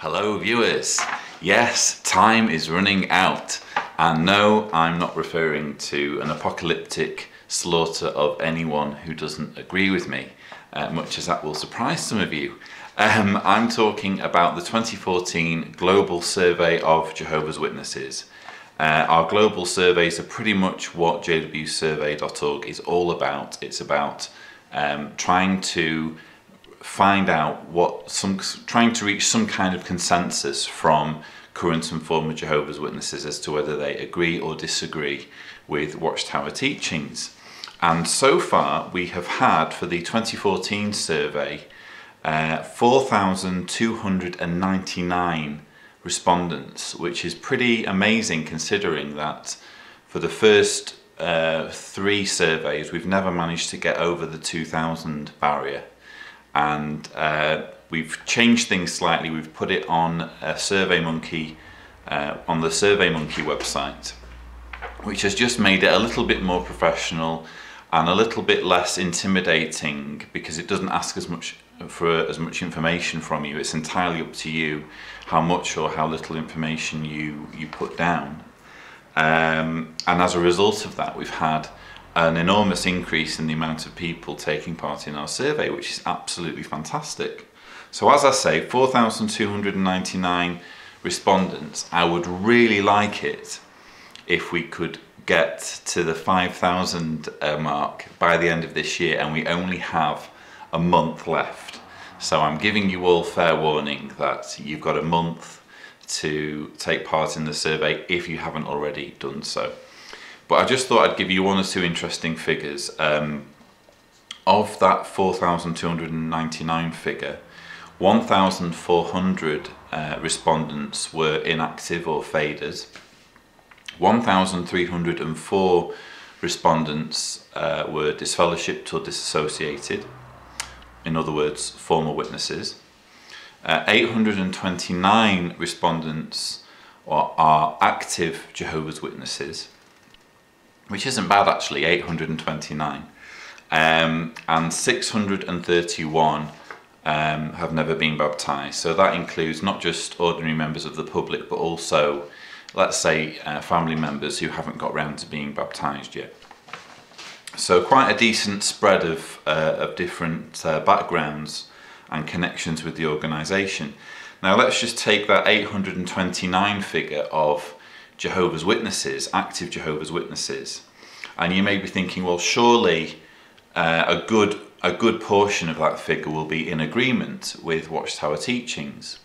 Hello viewers. Yes, time is running out. And no, I'm not referring to an apocalyptic slaughter of anyone who doesn't agree with me, much as that will surprise some of you. I'm talking about the 2014 Global Survey of Jehovah's Witnesses. Our global surveys are pretty much what jwsurvey.org is all about. It's about trying to find out trying to reach some kind of consensus from current and former Jehovah's Witnesses as to whether they agree or disagree with Watchtower teachings. And so far we have had, for the 2014 survey, 4,299 respondents, which is pretty amazing considering that for the first 3 surveys we've never managed to get over the 2,000 barrier. And we've changed things slightly. We've put it on a SurveyMonkey, on the SurveyMonkey website, which has just made it a little bit more professional and a little bit less intimidating, because it doesn't ask as much information from you. It's entirely up to you how much or how little information you put down. And as a result of that, we've had an enormous increase in the amount of people taking part in our survey, which is absolutely fantastic. So as I say, 4,299 respondents. I would really like it if we could get to the 5,000 mark by the end of this year, and we only have a month left. So I'm giving you all fair warning that you've got a month to take part in the survey if you haven't already done so. But I just thought I'd give you 1 or 2 interesting figures. Of that 4,299 figure, 1,400 respondents were inactive or faders. 1,304 respondents were disfellowshipped or disassociated, in other words, former witnesses. 829 respondents are active Jehovah's Witnesses, which isn't bad actually, 829. And 631 have never been baptized. So that includes not just ordinary members of the public, but also, let's say, family members who haven't got round to being baptized yet. So quite a decent spread of different backgrounds and connections with the organisation. Now let's just take that 829 figure of Jehovah's Witnesses, active Jehovah's Witnesses, and you may be thinking, well, surely a good portion of that figure will be in agreement with Watchtower teachings.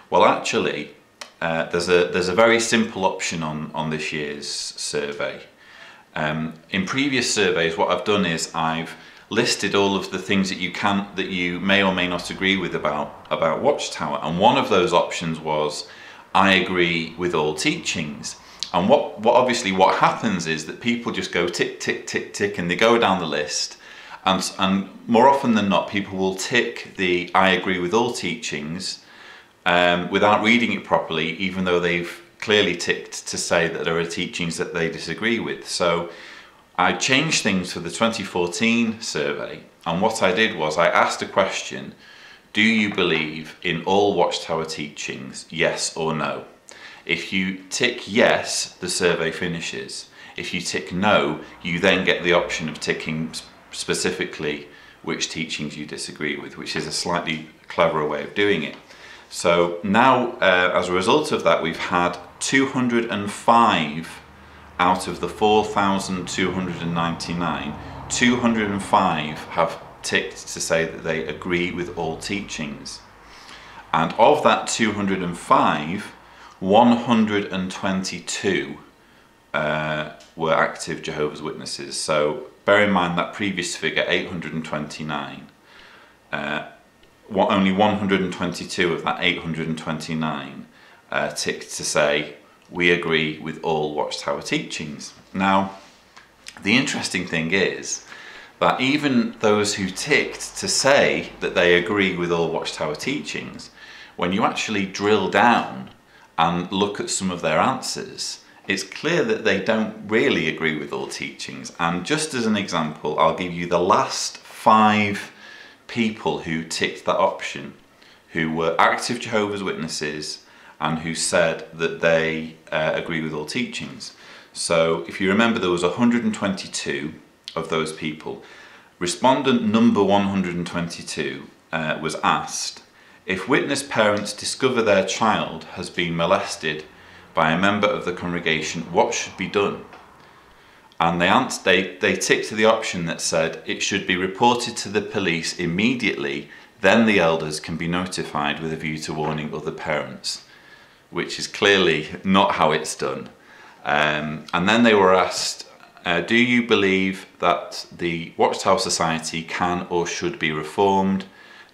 Well, actually, there's a very simple option on this year's survey. In previous surveys, what I've done is I've listed all of the things that you may or may not agree with about Watchtower, and one of those options was I agree with all teachings. And obviously what happens is that people just go tick, tick, tick, tick, and they go down the list, and more often than not people will tick the I agree with all teachings without reading it properly, even though they've clearly ticked to say that there are teachings that they disagree with. So I changed things for the 2014 survey, and what I did was I asked a question: do you believe in all Watchtower teachings, yes or no? If you tick yes, the survey finishes. If you tick no, you then get the option of ticking specifically which teachings you disagree with, which is a slightly cleverer way of doing it. So now, as a result of that, we've had 205 out of the 4,299, 205 have ticked to say that they agree with all teachings. And of that 205, 122 were active Jehovah's Witnesses. So bear in mind that previous figure, 829, only 122 of that 829 ticked to say we agree with all Watchtower teachings. Now, the interesting thing is that even those who ticked to say that they agree with all Watchtower teachings, when you actually drill down and look at some of their answers, it's clear that they don't really agree with all teachings. And just as an example, I'll give you the last 5 people who ticked that option who were active Jehovah's Witnesses and who said that they agree with all teachings. So if you remember, there was 122 of those people. Respondent number 122 was asked, if witness parents discover their child has been molested by a member of the congregation, what should be done? And they ticked the option that said it should be reported to the police immediately, then the elders can be notified with a view to warning other parents, which is clearly not how it's done. And then they were asked, do you believe that the Watchtower Society can or should be reformed?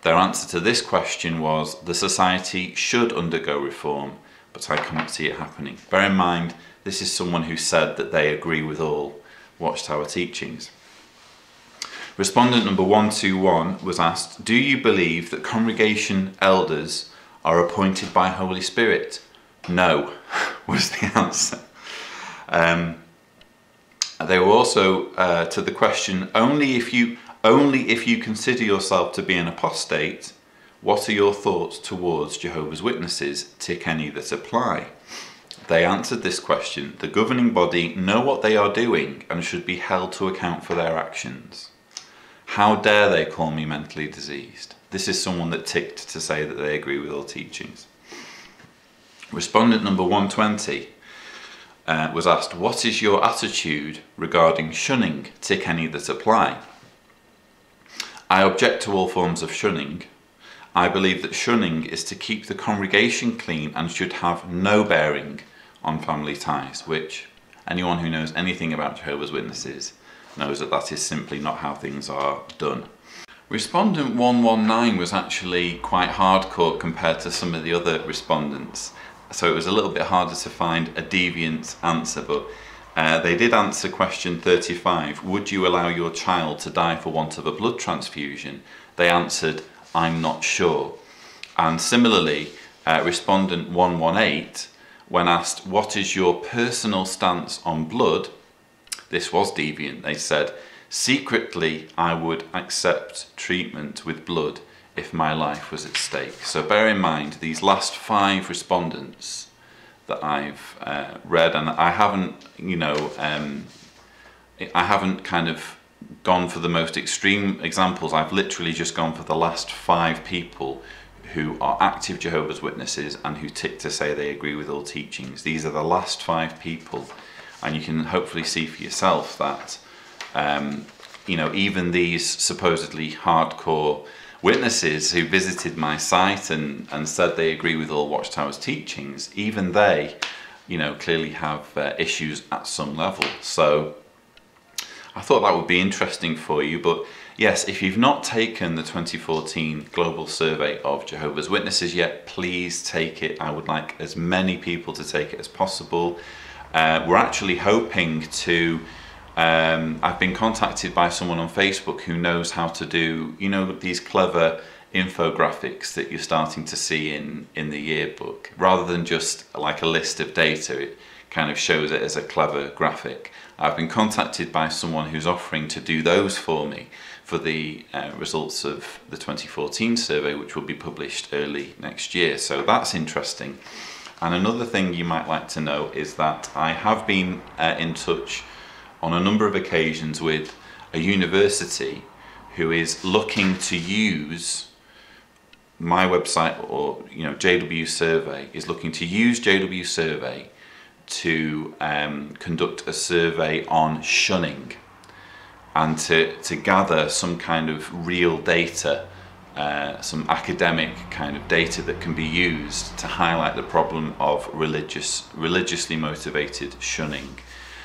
Their answer to this question was, the society should undergo reform, but I cannot see it happening. Bear in mind, this is someone who said that they agree with all Watchtower teachings. Respondent number 121 was asked, do you believe that congregation elders are appointed by Holy Spirit? No, was the answer. They were also to the question, only if you consider yourself to be an apostate, what are your thoughts towards Jehovah's Witnesses? Tick any that apply. They answered this question, the governing body know what they are doing and should be held to account for their actions. How dare they call me mentally diseased? This is someone that ticked to say that they agree with all teachings. Respondent number 120 was asked, what is your attitude regarding shunning? Tick any that apply. I object to all forms of shunning. I believe that shunning is to keep the congregation clean and should have no bearing on family ties, which anyone who knows anything about Jehovah's Witnesses knows that that is simply not how things are done. Respondent 119 was actually quite hardcore compared to some of the other respondents, so it was a little bit harder to find a deviant answer, but they did answer question 35, would you allow your child to die for want of a blood transfusion? They answered, I'm not sure. And similarly, respondent 118, when asked, what is your personal stance on blood? This was deviant. They said, secretly, I would accept treatment with blood if my life was at stake. So bear in mind, these last 5 respondents that I've read, and I haven't, I haven't kind of gone for the most extreme examples. I've literally just gone for the last 5 people who are active Jehovah's Witnesses and who tick to say they agree with all teachings. These are the last 5 people, and you can hopefully see for yourself that even these supposedly hardcore witnesses who visited my site and said they agree with all Watchtower's teachings, even they clearly have issues at some level. So I thought that would be interesting for you. But yes, if you've not taken the 2014 Global Survey of Jehovah's Witnesses yet, please take it. I would like as many people to take it as possible. We're actually hoping to, I've been contacted by someone on Facebook who knows how to do, these clever infographics that you're starting to see in the yearbook. Rather than just like a list of data, it kind of shows it as a clever graphic. I've been contacted by someone who's offering to do those for me for the results of the 2014 survey, which will be published early next year. So that's interesting. And another thing you might like to know is that I have been in touch on a number of occasions with a university who is looking to use my website, or JW Survey is looking to use JW Survey to conduct a survey on shunning and to gather some kind of real data, some academic kind of data that can be used to highlight the problem of religiously motivated shunning.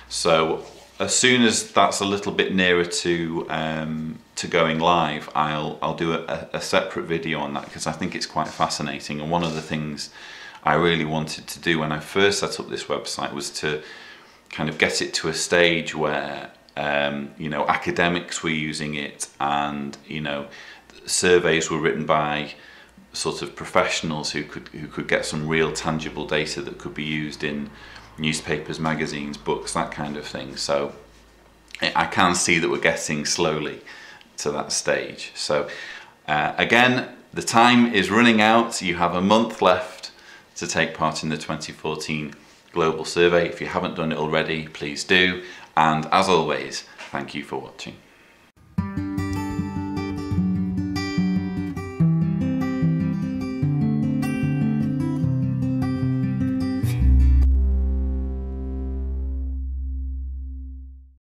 So as soon as that's a little bit nearer to going live, I'll do a separate video on that, because I think it's quite fascinating. And one of the things I really wanted to do when I first set up this website was to kind of get it to a stage where academics were using it, and surveys were written by sort of professionals who could get some real tangible data that could be used in newspapers, magazines, books, that kind of thing. So I can see that we're getting slowly to that stage. So again, The time is running out. You have a month left to take part in the 2014 Global Survey. If you haven't done it already, please do. And as always, thank you for watching.